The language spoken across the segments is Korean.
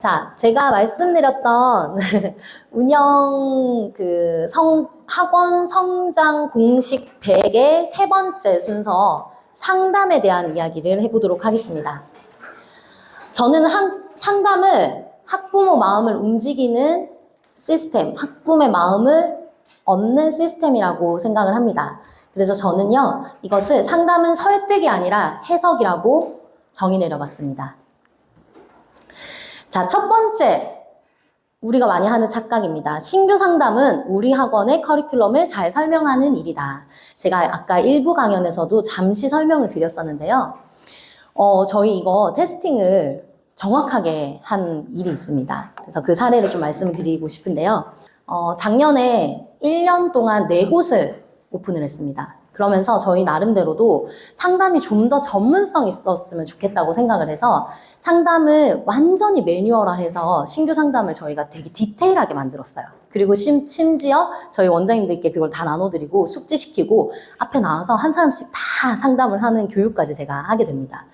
자, 제가 말씀드렸던 운영 학원 성장 공식 100의 세 번째 순서 상담에 대한 이야기를 해보도록 하겠습니다. 저는 상담을 학부모 마음을 움직이는 시스템, 학부모의 마음을 얻는 시스템이라고 생각을 합니다. 그래서 저는요, 이것을 상담은 설득이 아니라 해석이라고 정의 내려봤습니다. 자, 첫 번째, 우리가 많이 하는 착각입니다. 신규 상담은 우리 학원의 커리큘럼을 잘 설명하는 일이다. 제가 아까 일부 강연에서도 잠시 설명을 드렸었는데요. 저희 이거 테스팅을 정확하게 한 일이 있습니다. 그래서 그 사례를 좀 말씀드리고 싶은데요. 작년에 1년 동안 4곳을 오픈을 했습니다. 그러면서 저희 나름대로도 상담이 좀 더 전문성 있었으면 좋겠다고 생각을 해서 상담을 완전히 매뉴얼화해서 신규 상담을 저희가 되게 디테일하게 만들었어요. 그리고 심지어 저희 원장님들께 그걸 다 나눠드리고 숙지시키고 앞에 나와서 한 사람씩 다 상담을 하는 교육까지 제가 하게 됩니다.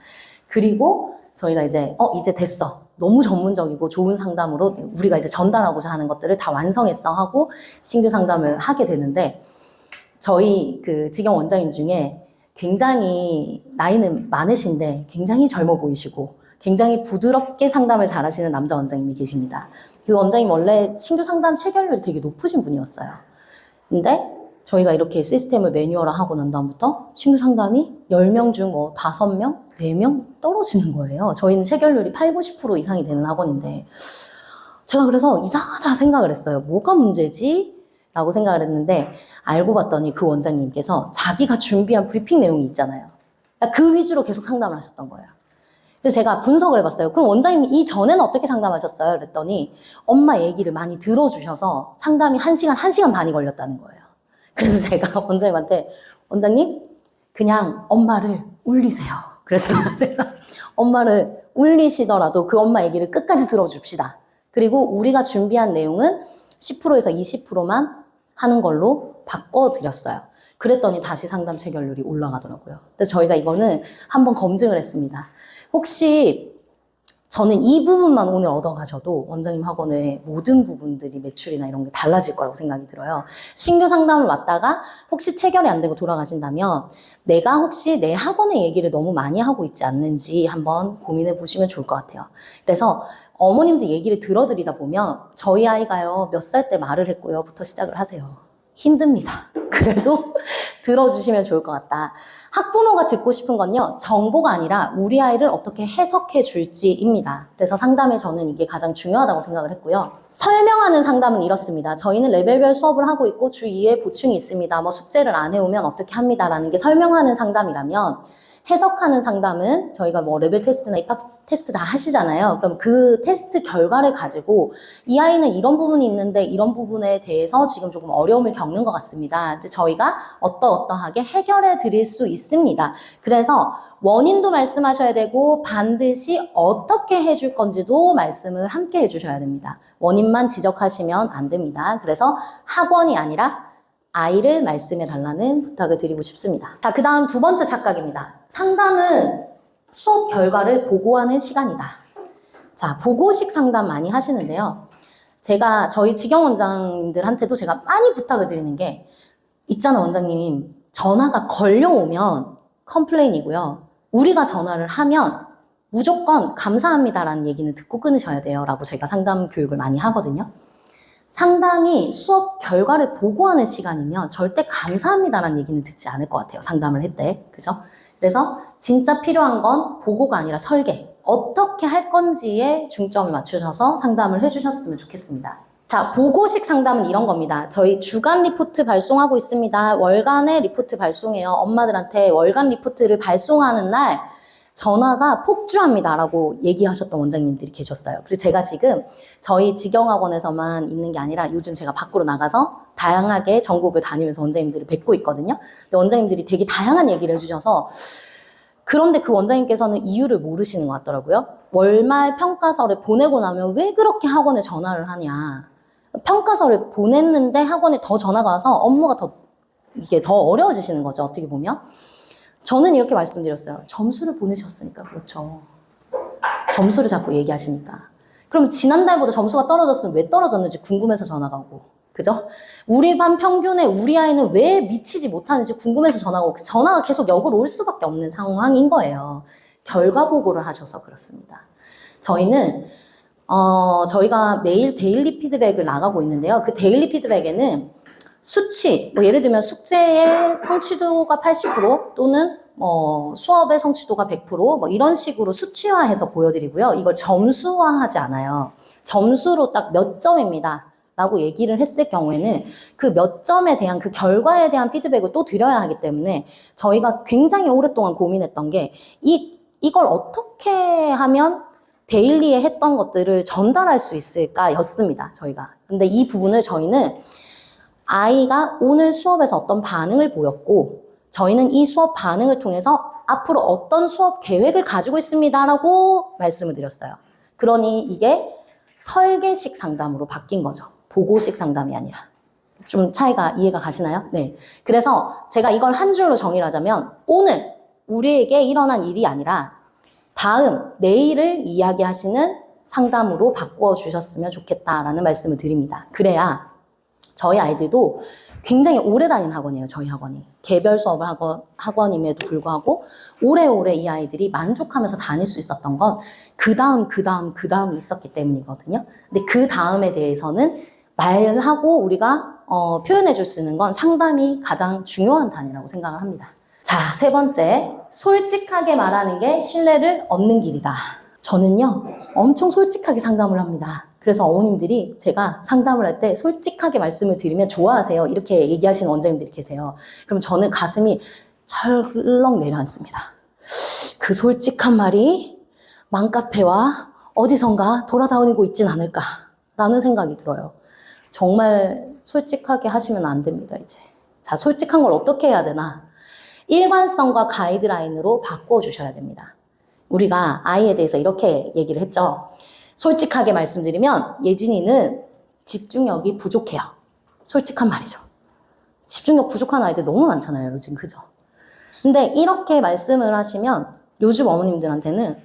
그리고 저희가 이제 됐어. 너무 전문적이고 좋은 상담으로 우리가 이제 전달하고자 하는 것들을 다 완성했어 하고 신규 상담을 하게 되는데 저희 직영 원장님 중에 굉장히 나이는 많으신데 굉장히 젊어 보이시고 굉장히 부드럽게 상담을 잘하시는 남자 원장님이 계십니다. 그 원장님 원래 신규 상담 체결률이 되게 높으신 분이었어요. 근데 저희가 이렇게 시스템을 매뉴얼화하고 난 다음부터 신규 상담이 10명 중 5명, 4명 떨어지는 거예요. 저희는 체결률이 80, 90% 이상이 되는 학원인데 제가 그래서 이상하다 생각을 했어요. 뭐가 문제지? 라고 생각을 했는데 알고 봤더니 그 원장님께서 자기가 준비한 브리핑 내용이 있잖아요. 그 위주로 계속 상담을 하셨던 거예요. 그래서 제가 분석을 해봤어요. 그럼 원장님이 이전에는 어떻게 상담하셨어요? 그랬더니 엄마 얘기를 많이 들어주셔서 상담이 1시간, 1시간 반이 걸렸다는 거예요. 그래서 제가 원장님한테 원장님 그냥 엄마를 울리세요. 그랬어요. 제가 엄마를 울리시더라도 그 엄마 얘기를 끝까지 들어줍시다. 그리고 우리가 준비한 내용은 10%에서 20%만 하는 걸로 바꿔드렸어요. 그랬더니 다시 상담 체결률이 올라가더라고요. 그래서 저희가 이거는 한번 검증을 했습니다. 혹시 저는 이 부분만 오늘 얻어가셔도 원장님 학원의 모든 부분들이 매출이나 이런 게 달라질 거라고 생각이 들어요. 신규 상담을 왔다가 혹시 체결이 안 되고 돌아가신다면 내가 혹시 내 학원의 얘기를 너무 많이 하고 있지 않는지 한번 고민해 보시면 좋을 것 같아요. 그래서 어머님들 얘기를 들어드리다 보면 저희 아이가요 몇 살 때 말을 했고요 부터 시작을 하세요. 힘듭니다. 그래도 들어주시면 좋을 것 같다. 학부모가 듣고 싶은 건요 정보가 아니라 우리 아이를 어떻게 해석해 줄지입니다. 그래서 상담에 저는 이게 가장 중요하다고 생각을 했고요. 설명하는 상담은 이렇습니다. 저희는 레벨별 수업을 하고 있고 주 2회 보충이 있습니다. 숙제를 안 해오면 어떻게 합니다라는 게 설명하는 상담이라면 해석하는 상담은 저희가 레벨 테스트나 입학 테스트 다 하시잖아요. 그럼 그 테스트 결과를 가지고 이 아이는 이런 부분이 있는데 이런 부분에 대해서 지금 조금 어려움을 겪는 것 같습니다. 근데 저희가 어떠하게 해결해 드릴 수 있습니다. 그래서 원인도 말씀하셔야 되고 반드시 어떻게 해줄 건지도 말씀을 함께 해주셔야 됩니다. 원인만 지적하시면 안 됩니다. 그래서 학원이 아니라 아이를 말씀해 달라는 부탁을 드리고 싶습니다. 자, 그 다음 두 번째 착각입니다. 상담은 수업 결과를 보고하는 시간이다. 자, 보고식 상담 많이 하시는데요. 제가 저희 직영 원장님들한테도 제가 많이 부탁을 드리는 게 있잖아 원장님 전화가 걸려오면 컴플레인이고요. 우리가 전화를 하면 무조건 감사합니다라는 얘기는 듣고 끊으셔야 돼요 라고 제가 상담 교육을 많이 하거든요. 상담이 수업 결과를 보고하는 시간이면 절대 감사합니다라는 얘기는 듣지 않을 것 같아요. 상담을 했대. 그죠? 그래서 진짜 필요한 건 보고가 아니라 설계. 어떻게 할 건지에 중점을 맞추셔서 상담을 해주셨으면 좋겠습니다. 자, 보고식 상담은 이런 겁니다. 저희 주간 리포트 발송하고 있습니다. 월간에 리포트 발송해요. 엄마들한테 월간 리포트를 발송하는 날 전화가 폭주합니다 라고 얘기하셨던 원장님들이 계셨어요. 그리고 제가 지금 저희 직영학원에서만 있는 게 아니라 요즘 제가 밖으로 나가서 다양하게 전국을 다니면서 원장님들을 뵙고 있거든요. 근데 원장님들이 되게 다양한 얘기를 해주셔서 그런데 그 원장님께서는 이유를 모르시는 것 같더라고요. 월말 평가서를 보내고 나면 왜 그렇게 학원에 전화를 하냐. 평가서를 보냈는데 학원에 더 전화가 와서 업무가 이게 더 어려워지시는 거죠. 어떻게 보면. 저는 이렇게 말씀드렸어요. 점수를 보내셨으니까 그렇죠. 점수를 자꾸 얘기하시니까. 그럼 지난달보다 점수가 떨어졌으면 왜 떨어졌는지 궁금해서 전화가 오고, 그죠? 우리 반 평균에 우리 아이는 왜 미치지 못하는지 궁금해서 전화가 오고, 전화가 계속 역으로 올 수밖에 없는 상황인 거예요. 결과 보고를 하셔서 그렇습니다. 저희는 저희가 매일 데일리 피드백을 나가고 있는데요. 그 데일리 피드백에는 수치, 뭐 예를 들면 숙제의 성취도가 80% 또는 수업의 성취도가 100% 뭐 이런 식으로 수치화해서 보여드리고요. 이걸 점수화하지 않아요. 점수로 딱 몇 점입니다 라고 얘기를 했을 경우에는 그 몇 점에 대한 그 결과에 대한 피드백을 또 드려야 하기 때문에 저희가 굉장히 오랫동안 고민했던 게 이걸 어떻게 하면 데일리에 했던 것들을 전달할 수 있을까 였습니다. 저희가. 근데 이 부분을 저희는 아이가 오늘 수업에서 어떤 반응을 보였고 저희는 이 수업 반응을 통해서 앞으로 어떤 수업 계획을 가지고 있습니다라고 말씀을 드렸어요. 그러니 이게 설계식 상담으로 바뀐 거죠. 보고식 상담이 아니라. 좀 차이가 이해가 가시나요? 네. 그래서 제가 이걸 한 줄로 정의를 하자면 오늘 우리에게 일어난 일이 아니라 다음, 내일을 이야기하시는 상담으로 바꿔주셨으면 좋겠다라는 말씀을 드립니다. 그래야 저희 아이들도 굉장히 오래 다닌 학원이에요, 저희 학원이. 개별 수업을 학원임에도 불구하고 오래오래 이 아이들이 만족하면서 다닐 수 있었던 건 그 다음이 있었기 때문이거든요. 근데 그 다음에 대해서는 말하고 우리가 표현해 줄 수 있는 건 상담이 가장 중요한 단위라고 생각을 합니다. 자, 세 번째, 솔직하게 말하는 게 신뢰를 얻는 길이다. 저는요, 엄청 솔직하게 상담을 합니다. 그래서 어머님들이 제가 상담을 할 때 솔직하게 말씀을 드리면 좋아하세요. 이렇게 얘기하시는 원장님들이 계세요. 그럼 저는 가슴이 철렁 내려앉습니다. 그 솔직한 말이 맘카페와 어디선가 돌아다니고 있진 않을까라는 생각이 들어요. 정말 솔직하게 하시면 안 됩니다, 이제. 자, 솔직한 걸 어떻게 해야 되나? 일관성과 가이드라인으로 바꿔주셔야 됩니다. 우리가 아이에 대해서 이렇게 얘기를 했죠. 솔직하게 말씀드리면 예진이는 집중력이 부족해요. 솔직한 말이죠. 집중력 부족한 아이들 너무 많잖아요, 요즘. 그죠? 근데 이렇게 말씀을 하시면 요즘 어머님들한테는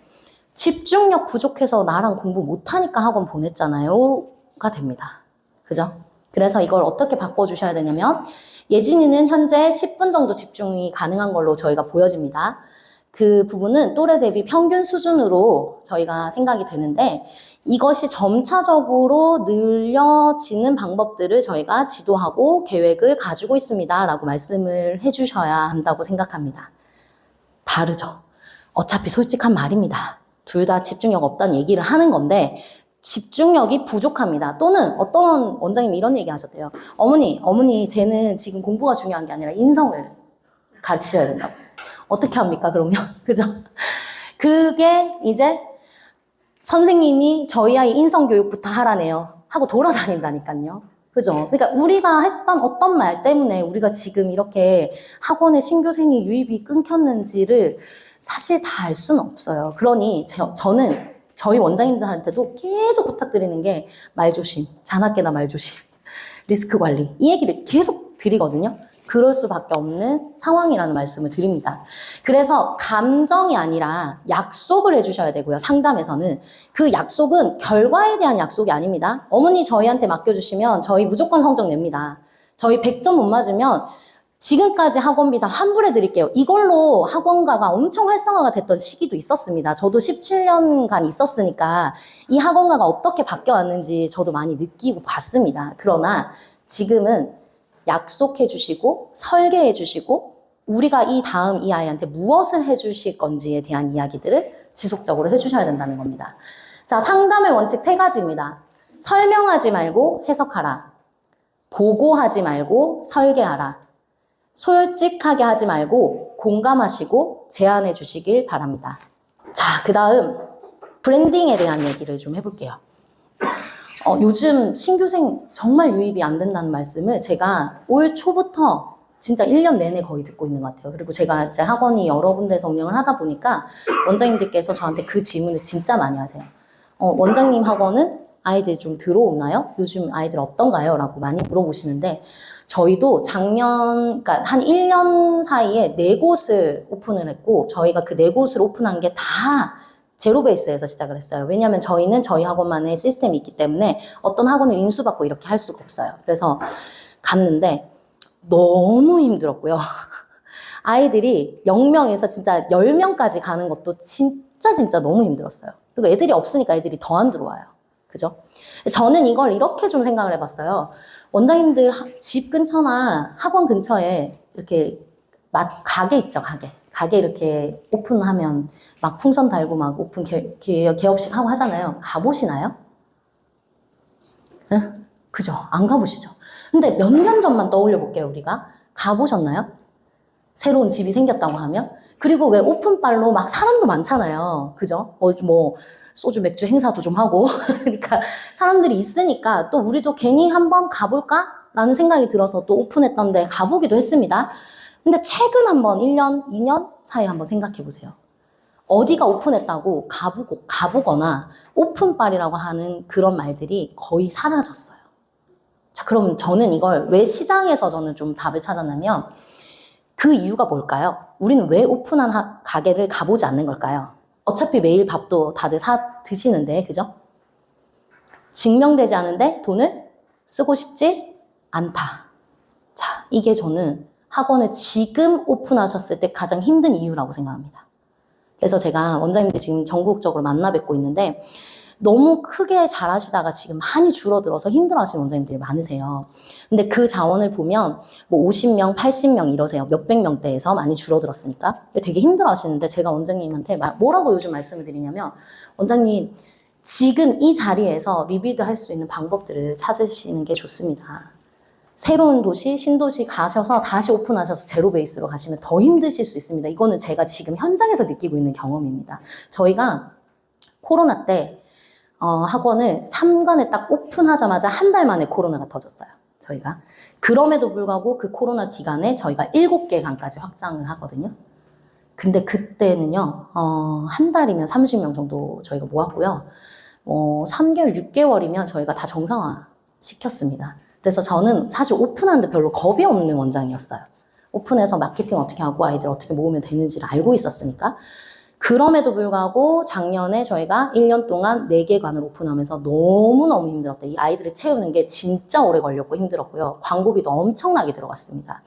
집중력 부족해서 나랑 공부 못하니까 학원 보냈잖아요가 됩니다. 그죠? 그래서 이걸 어떻게 바꿔주셔야 되냐면 예진이는 현재 10분 정도 집중이 가능한 걸로 저희가 보여집니다. 그 부분은 또래 대비 평균 수준으로 저희가 생각이 되는데 이것이 점차적으로 늘려지는 방법들을 저희가 지도하고 계획을 가지고 있습니다 라고 말씀을 해주셔야 한다고 생각합니다. 다르죠. 어차피 솔직한 말입니다. 둘 다 집중력 없다는 얘기를 하는 건데 집중력이 부족합니다. 또는 어떤 원장님이 이런 얘기 하셨대요. 어머니 쟤는 지금 공부가 중요한 게 아니라 인성을 가르치셔야 된다고. 어떻게 합니까, 그러면? 그죠? 그게 이제 선생님이 저희 아이 인성교육부터 하라네요. 하고 돌아다닌다니까요. 그죠? 그러니까 우리가 했던 어떤 말 때문에 우리가 지금 이렇게 학원에 신규생이 유입이 끊겼는지를 사실 다 알 수는 없어요. 그러니 저는 저희 원장님들한테도 계속 부탁드리는 게 말조심, 자나깨나 말조심, 리스크 관리 이 얘기를 계속 드리거든요. 그럴 수밖에 없는 상황이라는 말씀을 드립니다. 그래서 감정이 아니라 약속을 해주셔야 되고요. 상담에서는 그 약속은 결과에 대한 약속이 아닙니다. 어머니 저희한테 맡겨주시면 저희 무조건 성적 냅니다. 저희 100점 못 맞으면 지금까지 학원비 다 환불해 드릴게요. 이걸로 학원가가 엄청 활성화가 됐던 시기도 있었습니다. 저도 17년간 있었으니까 이 학원가가 어떻게 바뀌어왔는지 저도 많이 느끼고 봤습니다. 그러나 지금은 약속해 주시고 설계해 주시고 우리가 이 다음 이 아이한테 무엇을 해 주실 건지에 대한 이야기들을 지속적으로 해 주셔야 된다는 겁니다. 자, 상담의 원칙 3가지입니다. 설명하지 말고 해석하라. 보고하지 말고 설계하라. 솔직하게 하지 말고 공감하시고 제안해 주시길 바랍니다. 자, 그 다음 브랜딩에 대한 얘기를 좀 해볼게요. 요즘 신규생 정말 유입이 안 된다는 말씀을 제가 올 초부터 진짜 1년 내내 거의 듣고 있는 것 같아요. 그리고 제가 이제 학원이 여러 군데에서 운영을 하다 보니까 원장님들께서 저한테 그 질문을 진짜 많이 하세요. 원장님 학원은 아이들이 좀 들어오나요? 요즘 아이들 어떤가요? 라고 많이 물어보시는데 저희도 그러니까 한 1년 사이에 4곳을 오픈을 했고 저희가 그 4곳을 오픈한 게 다 제로 베이스에서 시작을 했어요. 왜냐하면 저희는 저희 학원만의 시스템이 있기 때문에 어떤 학원을 인수받고 이렇게 할 수가 없어요. 그래서 갔는데 너무 힘들었고요. 아이들이 0명에서 진짜 10명까지 가는 것도 진짜 너무 힘들었어요. 그리고 애들이 없으니까 애들이 더 안 들어와요. 그죠? 저는 이걸 이렇게 좀 생각을 해봤어요. 원장님들 집 근처나 학원 근처에 이렇게 가게 있죠, 가게. 가게 이렇게 오픈하면 막 풍선 달고 막 오픈 개업식 하고 하잖아요. 가보시나요? 응? 그죠? 안 가보시죠? 근데 몇 년 전만 떠올려 볼게요, 우리가. 가보셨나요? 새로운 집이 생겼다고 하면? 그리고 왜 오픈빨로 막 사람도 많잖아요. 그죠? 뭐, 소주 맥주 행사도 좀 하고. 그러니까 사람들이 있으니까 또 우리도 괜히 한번 가볼까? 라는 생각이 들어서 또 오픈했던데 가보기도 했습니다. 근데 최근 한번 1년, 2년 사이에 한번 생각해 보세요. 어디가 오픈했다고 가보거나 오픈빨이라고 하는 그런 말들이 거의 사라졌어요. 자, 그럼 저는 이걸 왜 시장에서 저는 좀 답을 찾았냐면 그 이유가 뭘까요? 우리는 왜 오픈한 가게를 가보지 않는 걸까요? 어차피 매일 밥도 다들 사 드시는데, 그죠? 증명되지 않은데 돈을 쓰고 싶지 않다. 자, 이게 저는 학원을 지금 오픈하셨을 때 가장 힘든 이유라고 생각합니다. 그래서 제가 원장님들 지금 전국적으로 만나 뵙고 있는데 너무 크게 잘하시다가 지금 많이 줄어들어서 힘들어하시는 원장님들이 많으세요. 근데 그 자원을 보면 뭐 50명, 80명 이러세요. 몇백 명대에서 많이 줄어들었으니까. 되게 힘들어하시는데 제가 원장님한테 뭐라고 요즘 말씀을 드리냐면 원장님 지금 이 자리에서 리빌드 할 수 있는 방법들을 찾으시는 게 좋습니다. 새로운 도시, 신도시 가셔서 다시 오픈하셔서 제로 베이스로 가시면 더 힘드실 수 있습니다. 이거는 제가 지금 현장에서 느끼고 있는 경험입니다. 저희가 코로나 때 학원을 3관에 딱 오픈하자마자 한 달 만에 코로나가 터졌어요. 저희가. 그럼에도 불구하고 그 코로나 기간에 저희가 7개 관까지 확장을 하거든요. 근데 그때는요, 한 달이면 30명 정도 저희가 모았고요. 3개월, 6개월이면 저희가 다 정상화 시켰습니다. 그래서 저는 사실 오픈하는데 별로 겁이 없는 원장이었어요. 오픈해서 마케팅 어떻게 하고 아이들 어떻게 모으면 되는지를 알고 있었으니까. 그럼에도 불구하고 작년에 저희가 1년 동안 4개관을 오픈하면서 너무너무 힘들었다. 이 아이들을 채우는 게 진짜 오래 걸렸고 힘들었고요. 광고비도 엄청나게 들어갔습니다.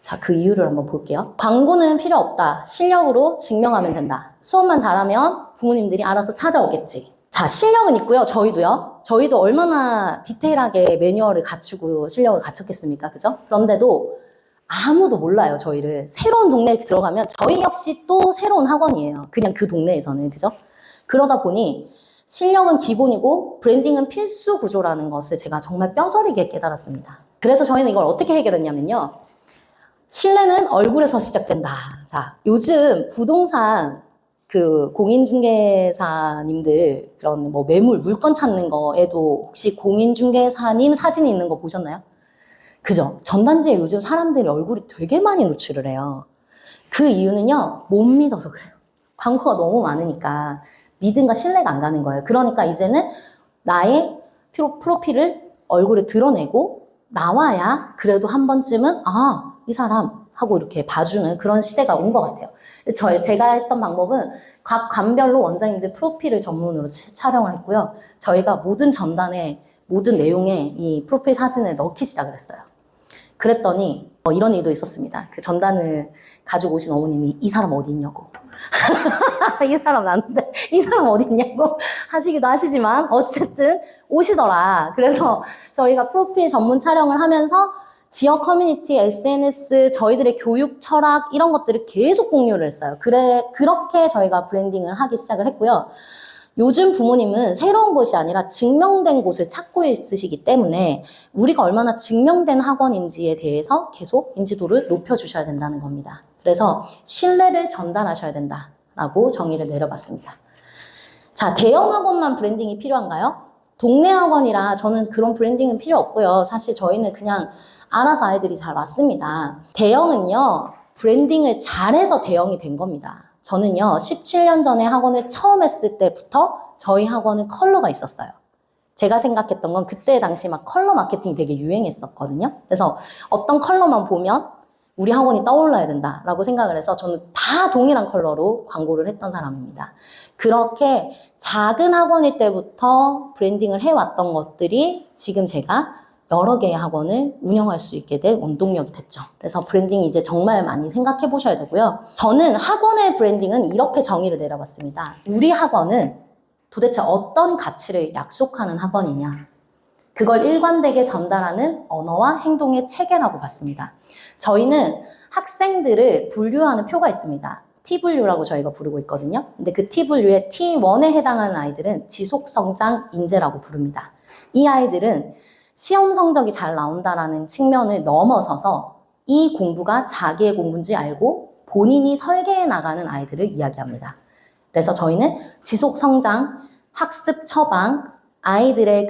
자, 그 이유를 한번 볼게요. 광고는 필요 없다. 실력으로 증명하면 된다. 수업만 잘하면 부모님들이 알아서 찾아오겠지. 자, 실력은 있고요. 저희도요. 저희도 얼마나 디테일하게 매뉴얼을 갖추고 실력을 갖췄겠습니까? 그죠? 그런데도 아무도 몰라요, 저희를. 새로운 동네에 들어가면 저희 역시 또 새로운 학원이에요. 그냥 그 동네에서는. 그죠? 그러다 보니 실력은 기본이고 브랜딩은 필수 구조라는 것을 제가 정말 뼈저리게 깨달았습니다. 그래서 저희는 이걸 어떻게 해결했냐면요. 신뢰는 얼굴에서 시작된다. 자, 요즘 부동산 그 공인중개사님들 그런 뭐 매물 물건 찾는 거에도 혹시 공인중개사님 사진이 있는 거 보셨나요? 그죠? 전단지에 요즘 사람들이 얼굴이 되게 많이 노출을 해요. 그 이유는요, 못 믿어서 그래요. 광고가 너무 많으니까 믿음과 신뢰가 안 가는 거예요. 그러니까 이제는 나의 프로필을 얼굴에 드러내고 나와야 그래도 한 번쯤은 이 사람 하고 이렇게 봐주는 그런 시대가 온 것 같아요. 제가 했던 방법은 각 관별로 원장님들 프로필을 전문으로 촬영을 했고요. 저희가 모든 전단에 모든 내용에 이 프로필 사진을 넣기 시작을 했어요. 그랬더니 이런 일도 있었습니다. 그 전단을 가지고 오신 어머님이 이 사람 어디 있냐고. 이 사람 나는데 이 사람 어디 있냐고 하시기도 하시지만 어쨌든 오시더라. 그래서 저희가 프로필 전문 촬영을 하면서 지역 커뮤니티, SNS, 저희들의 교육 철학 이런 것들을 계속 공유를 했어요. 그렇게 저희가 브랜딩을 하기 시작을 했고요. 요즘 부모님은 새로운 곳이 아니라 증명된 곳을 찾고 있으시기 때문에 우리가 얼마나 증명된 학원인지에 대해서 계속 인지도를 높여주셔야 된다는 겁니다. 그래서 신뢰를 전달하셔야 된다라고 정의를 내려봤습니다. 자, 대형 학원만 브랜딩이 필요한가요? 동네 학원이라 저는 그런 브랜딩은 필요 없고요. 사실 저희는 그냥 알아서 아이들이 잘 왔습니다. 대형은요, 브랜딩을 잘해서 대형이 된 겁니다. 저는요, 17년 전에 학원을 처음 했을 때부터 저희 학원은 컬러가 있었어요. 제가 생각했던 건 그때 당시 막 컬러 마케팅이 되게 유행했었거든요. 그래서 어떤 컬러만 보면 우리 학원이 떠올라야 된다라고 생각을 해서 저는 다 동일한 컬러로 광고를 했던 사람입니다. 그렇게 작은 학원일 때부터 브랜딩을 해왔던 것들이 지금 제가 여러 개의 학원을 운영할 수 있게 된 원동력이 됐죠. 그래서 브랜딩 이제 정말 많이 생각해 보셔야 되고요. 저는 학원의 브랜딩은 이렇게 정의를 내려봤습니다. 우리 학원은 도대체 어떤 가치를 약속하는 학원이냐. 그걸 일관되게 전달하는 언어와 행동의 체계라고 봤습니다. 저희는 학생들을 분류하는 표가 있습니다. T분류라고 저희가 부르고 있거든요. 근데 그 T분류의 T1에 해당하는 아이들은 지속성장 인재라고 부릅니다. 이 아이들은 시험 성적이 잘 나온다라는 측면을 넘어서서 이 공부가 자기의 공부인지 알고 본인이 설계해 나가는 아이들을 이야기합니다. 그래서 저희는 지속성장, 학습 처방, 아이들의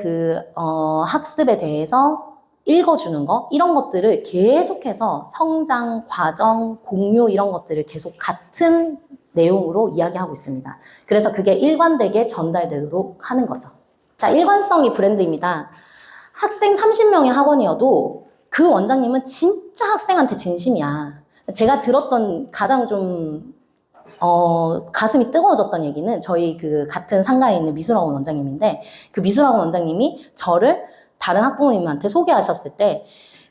학습에 대해서 읽어주는 거, 이런 것들을 계속해서 성장, 과정, 공유 이런 것들을 계속 같은 내용으로 이야기하고 있습니다. 그래서 그게 일관되게 전달되도록 하는 거죠. 자, 일관성이 브랜드입니다. 학생 30명의 학원이어도 그 원장님은 진짜 학생한테 진심이야. 제가 들었던 가장 좀 가슴이 뜨거워졌던 얘기는 저희 그 같은 상가에 있는 미술학원 원장님인데, 그 미술학원 원장님이 저를 다른 학부모님한테 소개하셨을 때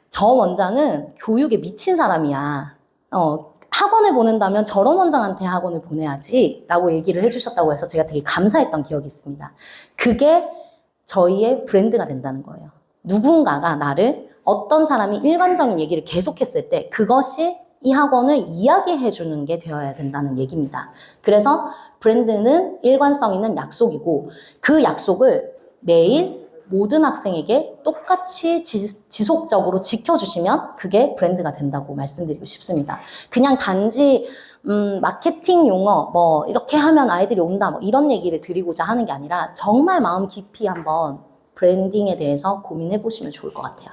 저 원장은 교육에 미친 사람이야. 학원을 보낸다면 저런 원장한테 학원을 보내야지 라고 얘기를 해주셨다고 해서 제가 되게 감사했던 기억이 있습니다. 그게 저희의 브랜드가 된다는 거예요. 누군가가 나를, 어떤 사람이 일관적인 얘기를 계속했을 때 그것이 이 학원을 이야기해 주는 게 되어야 된다는 얘기입니다. 그래서 브랜드는 일관성 있는 약속이고, 그 약속을 매일 모든 학생에게 똑같이 지속적으로 지켜주시면 그게 브랜드가 된다고 말씀드리고 싶습니다. 그냥 단지 마케팅 용어 뭐 이렇게 하면 아이들이 온다 뭐 이런 얘기를 드리고자 하는 게 아니라 정말 마음 깊이 한번 브랜딩에 대해서 고민해 보시면 좋을 것 같아요.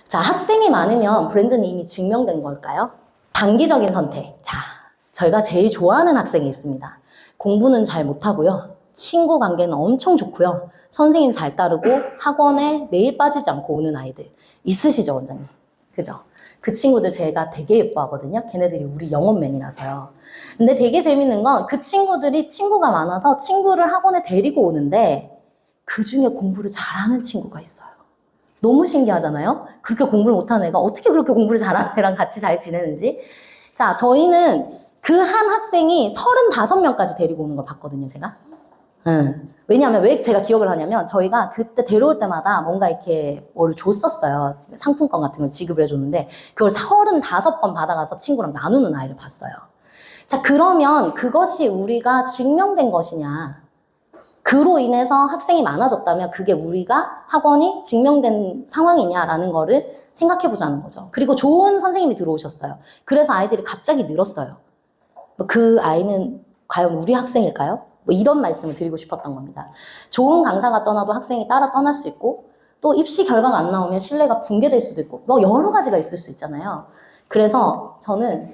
자, 학생이 많으면 브랜드는 이미 증명된 걸까요? 단기적인 선택. 자, 저희가 제일 좋아하는 학생이 있습니다. 공부는 잘 못하고요. 친구 관계는 엄청 좋고요. 선생님 잘 따르고 학원에 매일 빠지지 않고 오는 아이들. 있으시죠, 원장님? 그죠? 그 친구들 제가 되게 예뻐하거든요. 걔네들이 우리 영업맨이라서요. 근데 되게 재밌는 건 그 친구들이 친구가 많아서 친구를 학원에 데리고 오는데 그 중에 공부를 잘하는 친구가 있어요. 너무 신기하잖아요? 그렇게 공부를 못하는 애가 어떻게 그렇게 공부를 잘하는 애랑 같이 잘 지내는지. 자, 저희는 그 한 학생이 35명까지 데리고 오는 걸 봤거든요, 제가. 왜냐하면 왜 제가 기억을 하냐면 저희가 그때 데려올 때마다 뭔가 이렇게 뭐를 줬었어요. 상품권 같은 걸 지급을 해줬는데 그걸 35번 받아가서 친구랑 나누는 아이를 봤어요. 자, 그러면 그것이 우리가 증명된 것이냐. 그로 인해서 학생이 많아졌다면 그게 우리가 학원이 증명된 상황이냐라는 거를 생각해 보자는 거죠. 그리고 좋은 선생님이 들어오셨어요. 그래서 아이들이 갑자기 늘었어요. 그 아이는 과연 우리 학생일까요? 뭐 이런 말씀을 드리고 싶었던 겁니다. 좋은 강사가 떠나도 학생이 따라 떠날 수 있고, 또 입시 결과가 안 나오면 신뢰가 붕괴될 수도 있고, 뭐 여러 가지가 있을 수 있잖아요. 그래서 저는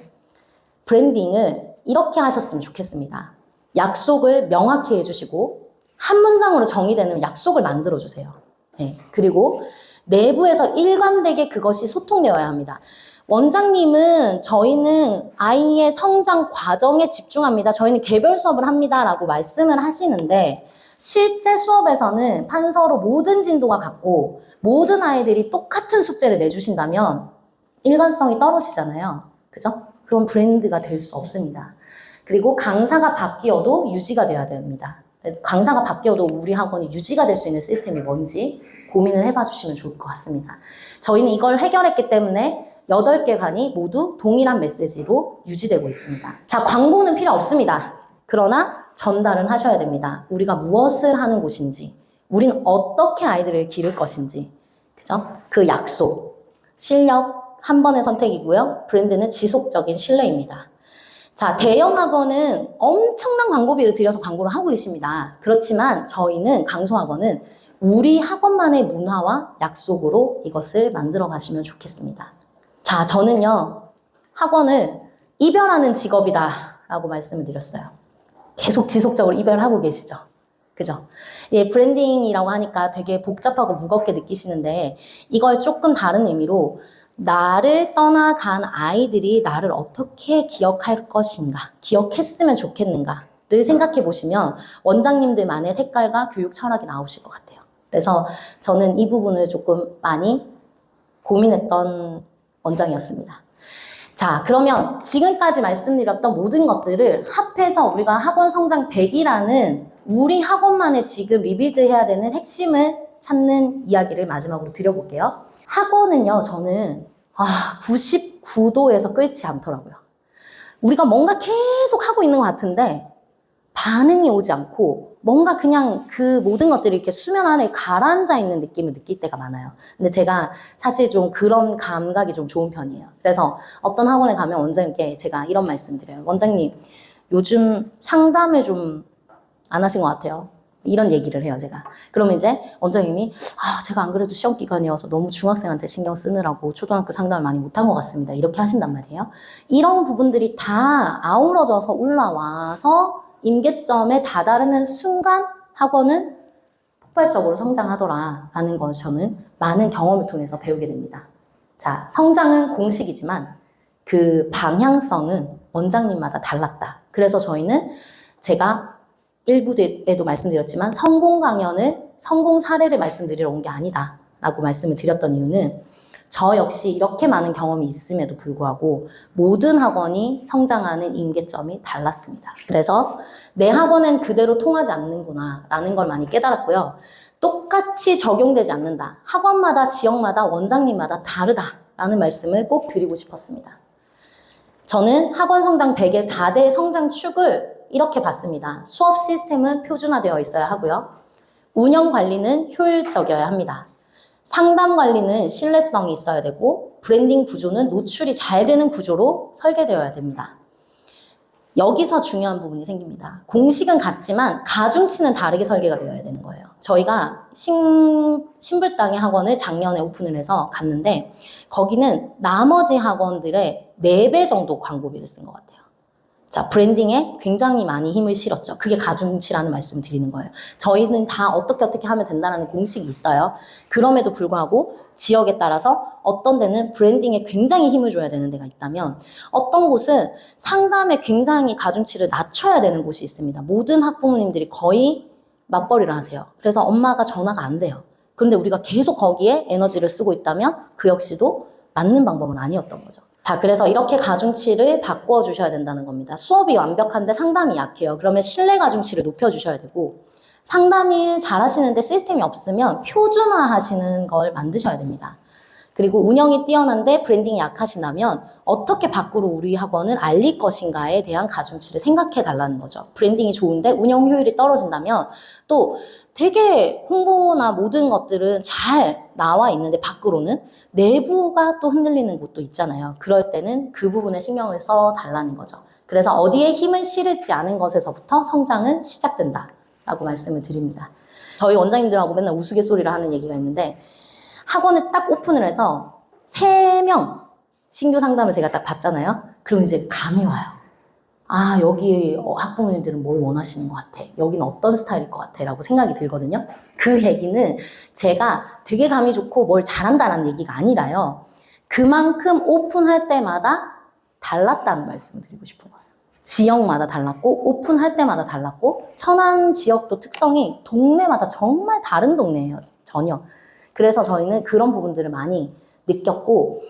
브랜딩을 이렇게 하셨으면 좋겠습니다. 약속을 명확히 해주시고 한 문장으로 정의되는 약속을 만들어주세요. 네. 그리고 내부에서 일관되게 그것이 소통되어야 합니다. 원장님은 저희는 아이의 성장 과정에 집중합니다. 저희는 개별 수업을 합니다. 라고 말씀을 하시는데 실제 수업에서는 판서로 모든 진도가 같고 모든 아이들이 똑같은 숙제를 내주신다면 일관성이 떨어지잖아요. 그죠? 그건 브랜드가 될 수 없습니다. 그리고 강사가 바뀌어도 유지가 돼야 됩니다. 강사가 바뀌어도 우리 학원이 유지가 될 수 있는 시스템이 뭔지 고민을 해봐 주시면 좋을 것 같습니다. 저희는 이걸 해결했기 때문에 8개 관이 모두 동일한 메시지로 유지되고 있습니다. 자, 광고는 필요 없습니다. 그러나 전달은 하셔야 됩니다. 우리가 무엇을 하는 곳인지, 우리는 어떻게 아이들을 기를 것인지, 그죠? 그 약속, 실력 한 번의 선택이고요. 브랜드는 지속적인 신뢰입니다. 자, 대형 학원은 엄청난 광고비를 들여서 광고를 하고 계십니다. 그렇지만 저희는 강소학원은 우리 학원만의 문화와 약속으로 이것을 만들어 가시면 좋겠습니다. 자, 저는요, 학원을 이별하는 직업이다 라고 말씀을 드렸어요. 계속 지속적으로 이별하고 계시죠? 그죠? 예, 브랜딩이라고 하니까 되게 복잡하고 무겁게 느끼시는데 이걸 조금 다른 의미로 나를 떠나간 아이들이 나를 어떻게 기억할 것인가, 기억했으면 좋겠는가를 생각해 보시면 원장님들만의 색깔과 교육 철학이 나오실 것 같아요. 그래서 저는 이 부분을 조금 많이 고민했던 원장이었습니다. 자, 그러면 지금까지 말씀드렸던 모든 것들을 합해서 우리가 학원 성장 100이라는 우리 학원만의 지금 리빌드해야 되는 핵심을 찾는 이야기를 마지막으로 드려볼게요. 학원은요, 저는 99도에서 끓지 않더라고요. 우리가 뭔가 계속 하고 있는 것 같은데 반응이 오지 않고 뭔가 그냥 그 모든 것들이 이렇게 수면 아래 가라앉아 있는 느낌을 느낄 때가 많아요. 근데 제가 사실 좀 그런 감각이 좀 좋은 편이에요. 그래서 어떤 학원에 가면 원장님께 제가 이런 말씀 드려요. 원장님, 요즘 상담을 좀 안 하신 것 같아요. 이런 얘기를 해요, 제가. 그러면 이제 원장님이 제가 안 그래도 시험 기간이어서 너무 중학생한테 신경 쓰느라고 초등학교 상담을 많이 못한 것 같습니다. 이렇게 하신단 말이에요. 이런 부분들이 다 아우러져서 올라와서 임계점에 다다르는 순간 학원은 폭발적으로 성장하더라라는 걸 저는 많은 경험을 통해서 배우게 됩니다. 자, 성장은 공식이지만 그 방향성은 원장님마다 달랐다. 그래서 저희는 제가 일부에도 말씀드렸지만 성공 강연을, 성공 사례를 말씀드리러 온 게 아니다 라고 말씀을 드렸던 이유는 저 역시 이렇게 많은 경험이 있음에도 불구하고 모든 학원이 성장하는 임계점이 달랐습니다. 그래서 내 학원은 그대로 통하지 않는구나 라는 걸 많이 깨달았고요. 똑같이 적용되지 않는다. 학원마다, 지역마다, 원장님마다 다르다라는 말씀을 꼭 드리고 싶었습니다. 저는 학원 성장 100의 4대 성장 축을 이렇게 봤습니다. 수업 시스템은 표준화되어 있어야 하고요. 운영 관리는 효율적이어야 합니다. 상담 관리는 신뢰성이 있어야 되고 브랜딩 구조는 노출이 잘 되는 구조로 설계되어야 됩니다. 여기서 중요한 부분이 생깁니다. 공식은 같지만 가중치는 다르게 설계가 되어야 되는 거예요. 저희가 신불당의 학원을 작년에 오픈을 해서 갔는데 거기는 나머지 학원들의 4배 정도 광고비를 쓴 것 같아요. 자, 브랜딩에 굉장히 많이 힘을 실었죠. 그게 가중치라는 말씀을 드리는 거예요. 저희는 다 어떻게 하면 된다는 공식이 있어요. 그럼에도 불구하고 지역에 따라서 어떤 데는 브랜딩에 굉장히 힘을 줘야 되는 데가 있다면 어떤 곳은 상담에 굉장히 가중치를 낮춰야 되는 곳이 있습니다. 모든 학부모님들이 거의 맞벌이를 하세요. 그래서 엄마가 전화가 안 돼요. 그런데 우리가 계속 거기에 에너지를 쓰고 있다면 그 역시도 맞는 방법은 아니었던 거죠. 자, 그래서 이렇게 가중치를 바꿔주셔야 된다는 겁니다. 수업이 완벽한데 상담이 약해요. 그러면 신뢰 가중치를 높여주셔야 되고 상담이 잘하시는데 시스템이 없으면 표준화하시는 걸 만드셔야 됩니다. 그리고 운영이 뛰어난데 브랜딩이 약하시다면 어떻게 밖으로 우리 학원을 알릴 것인가에 대한 가중치를 생각해 달라는 거죠. 브랜딩이 좋은데 운영 효율이 떨어진다면 또 되게 홍보나 모든 것들은 잘 나와 있는데 밖으로는 내부가 또 흔들리는 곳도 있잖아요. 그럴 때는 그 부분에 신경을 써 달라는 거죠. 그래서 어디에 힘을 실을지 아는 것에서부터 성장은 시작된다 라고 말씀을 드립니다. 저희 원장님들하고 맨날 우스갯소리를 하는 얘기가 있는데 학원을 딱 오픈을 해서 3명 신규 상담을 제가 딱 받잖아요. 그럼 이제 감이 와요. 여기 학부모님들은 뭘 원하시는 것 같아. 여기는 어떤 스타일일 것 같아. 라고 생각이 들거든요. 그 얘기는 제가 되게 감이 좋고 뭘 잘한다는 얘기가 아니라요. 그만큼 오픈할 때마다 달랐다는 말씀을 드리고 싶은 거예요. 지역마다 달랐고 오픈할 때마다 달랐고 천안 지역도 특성이 동네마다 정말 다른 동네예요. 전혀. 그래서 저희는 그런 부분들을 많이 느꼈고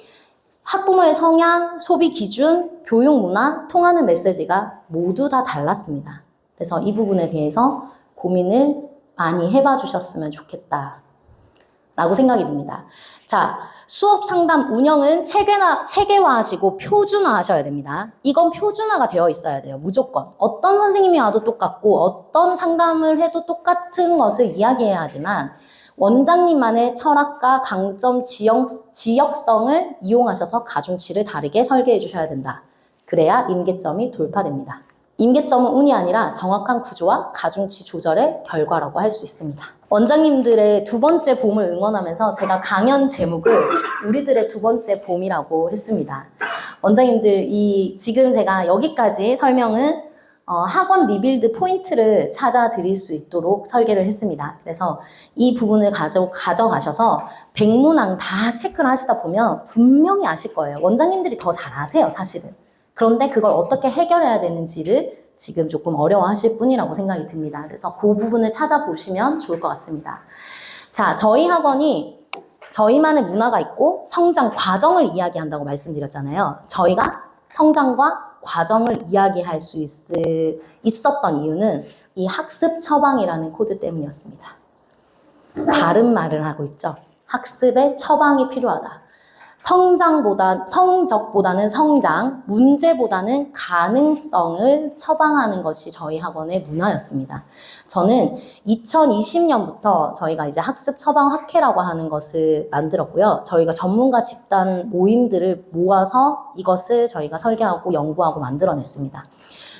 학부모의 성향, 소비 기준, 교육 문화, 통하는 메시지가 모두 다 달랐습니다. 그래서 이 부분에 대해서 고민을 많이 해봐 주셨으면 좋겠다 라고 생각이 듭니다. 자, 수업 상담 운영은 체계화하시고 표준화하셔야 됩니다. 이건 표준화가 되어 있어야 돼요. 무조건. 어떤 선생님이 와도 똑같고 어떤 상담을 해도 똑같은 것을 이야기해야 하지만 원장님만의 철학과 강점, 지역성을 이용하셔서 가중치를 다르게 설계해 주셔야 된다. 그래야 임계점이 돌파됩니다. 임계점은 운이 아니라 정확한 구조와 가중치 조절의 결과라고 할 수 있습니다. 원장님들의 2번째 봄을 응원하면서 제가 강연 제목을 우리들의 2번째 봄이라고 했습니다. 원장님들, 지금 제가 여기까지 설명은 학원 리빌드 포인트를 찾아 드릴 수 있도록 설계를 했습니다. 그래서 이 부분을 가져가셔서 백문항 다 체크를 하시다 보면 분명히 아실 거예요. 원장님들이 더 잘 아세요, 사실은. 그런데 그걸 어떻게 해결해야 되는지를 지금 조금 어려워하실 뿐이라고 생각이 듭니다. 그래서 그 부분을 찾아보시면 좋을 것 같습니다. 자, 저희 학원이 저희만의 문화가 있고 성장 과정을 이야기한다고 말씀드렸잖아요. 저희가 성장과 과정을 이야기할 수 있었던 이유는 이 학습 처방이라는 코드 때문이었습니다. 다른 말을 하고 있죠. 학습의 처방이 필요하다. 성적보다는 성장, 문제보다는 가능성을 처방하는 것이 저희 학원의 문화였습니다. 저는 2020년부터 저희가 이제 학습 처방 학회라고 하는 것을 만들었고요. 저희가 전문가 집단 모임들을 모아서 이것을 저희가 설계하고 연구하고 만들어냈습니다.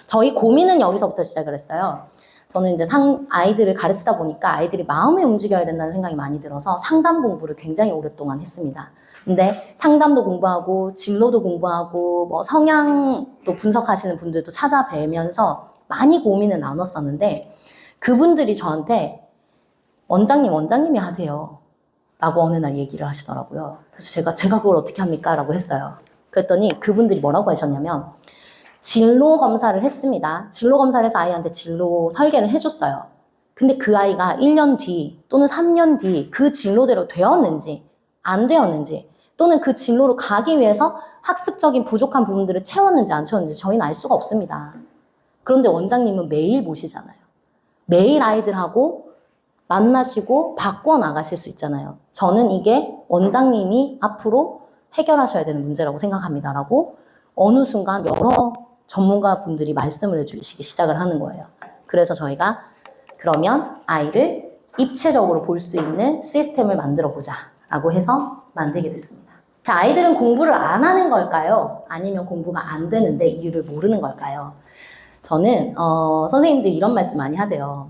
저희 고민은 여기서부터 시작을 했어요. 저는 이제 아이들을 가르치다 보니까 아이들이 마음이 움직여야 된다는 생각이 많이 들어서 상담 공부를 굉장히 오랫동안 했습니다. 근데 상담도 공부하고 진로도 공부하고 뭐 성향도 분석하시는 분들도 찾아뵈면서 많이 고민을 나눴었는데 그분들이 저한테 원장님이 하세요 라고 어느 날 얘기를 하시더라고요. 그래서 제가 그걸 어떻게 합니까? 라고 했어요. 그랬더니 그분들이 뭐라고 하셨냐면 진로 검사를 했습니다. 진로 검사를 해서 아이한테 진로 설계를 해줬어요. 근데 그 아이가 1년 뒤 또는 3년 뒤 그 진로대로 되었는지 안 되었는지 또는 그 진로로 가기 위해서 학습적인 부족한 부분들을 채웠는지 안 채웠는지 저희는 알 수가 없습니다. 그런데 원장님은 매일 보시잖아요. 매일 아이들하고 만나시고 바꿔 나가실 수 있잖아요. 저는 이게 원장님이 앞으로 해결하셔야 되는 문제라고 생각합니다라고 어느 순간 여러 전문가 분들이 말씀을 해주시기 시작을 하는 거예요. 그래서 저희가 그러면 아이를 입체적으로 볼 수 있는 시스템을 만들어 보자 라고 해서 만들게 됐습니다. 자, 아이들은 공부를 안 하는 걸까요? 아니면 공부가 안 되는데 이유를 모르는 걸까요? 저는 선생님들이 이런 말씀 많이 하세요.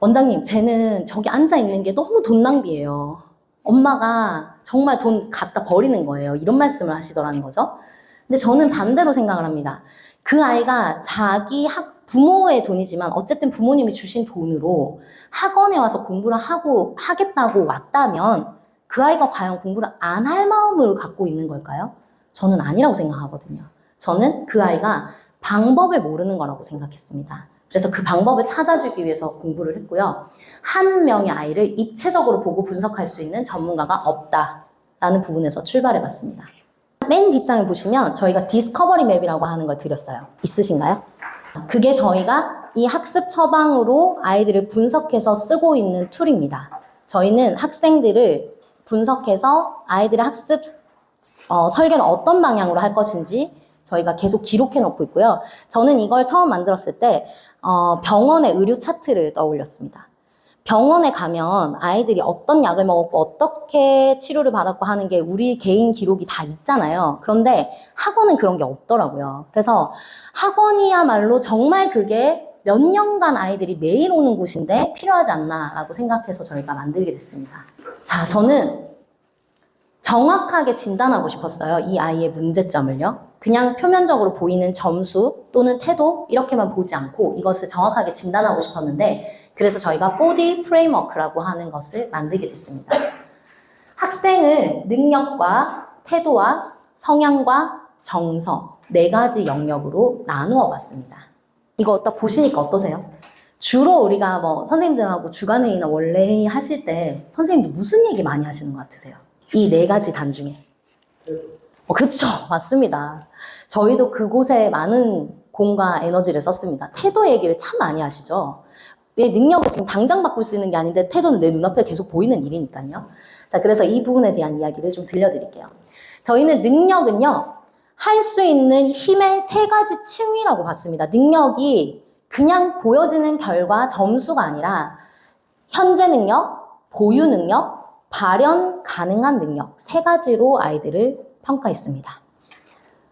원장님, 쟤는 저기 앉아 있는 게 너무 돈 낭비예요. 엄마가 정말 돈 갖다 버리는 거예요. 이런 말씀을 하시더라는 거죠. 근데 저는 반대로 생각을 합니다. 그 아이가 자기 부모의 돈이지만 어쨌든 부모님이 주신 돈으로 학원에 와서 공부를 하겠다고 왔다면 그 아이가 과연 공부를 안 할 마음을 갖고 있는 걸까요? 저는 아니라고 생각하거든요. 저는 그 아이가 방법을 모르는 거라고 생각했습니다. 그래서 그 방법을 찾아주기 위해서 공부를 했고요. 한 명의 아이를 입체적으로 보고 분석할 수 있는 전문가가 없다라는 부분에서 출발해 봤습니다. 맨 뒷장을 보시면 저희가 디스커버리 맵이라고 하는 걸 드렸어요. 있으신가요? 그게 저희가 이 학습 처방으로 아이들을 분석해서 쓰고 있는 툴입니다. 저희는 학생들을 분석해서 아이들의 학습 설계는 어떤 방향으로 할 것인지 저희가 계속 기록해 놓고 있고요. 저는 이걸 처음 만들었을 때 병원의 의료 차트를 떠올렸습니다. 병원에 가면 아이들이 어떤 약을 먹었고 어떻게 치료를 받았고 하는 게 우리 개인 기록이 다 있잖아요. 그런데 학원은 그런 게 없더라고요. 그래서 학원이야말로 정말 그게 몇 년간 아이들이 매일 오는 곳인데 필요하지 않나라고 생각해서 저희가 만들게 됐습니다. 자, 저는 정확하게 진단하고 싶었어요. 이 아이의 문제점을요. 그냥 표면적으로 보이는 점수 또는 태도 이렇게만 보지 않고 이것을 정확하게 진단하고 싶었는데 그래서 저희가 4D 프레임워크라고 하는 것을 만들게 됐습니다. 학생을 능력과 태도와 성향과 정서 4가지 영역으로 나누어 봤습니다. 이거 딱 보시니까 어떠세요? 주로 우리가 뭐 선생님들하고 주간회의나 원래 회의 하실 때 선생님들 무슨 얘기 많이 하시는 것 같으세요? 이 4가지 단 중에. 그렇죠. 맞습니다. 저희도 그곳에 많은 공과 에너지를 썼습니다. 태도 얘기를 참 많이 하시죠. 왜 능력을 지금 당장 바꿀 수 있는 게 아닌데 태도는 내 눈앞에 계속 보이는 일이니까요. 자, 그래서 이 부분에 대한 이야기를 좀 들려드릴게요. 저희는 능력은요, 할 수 있는 힘의 3가지 층이라고 봤습니다. 능력이 그냥 보여지는 결과 점수가 아니라 현재 능력, 보유 능력, 발현 가능한 능력 3가지로 아이들을 평가했습니다.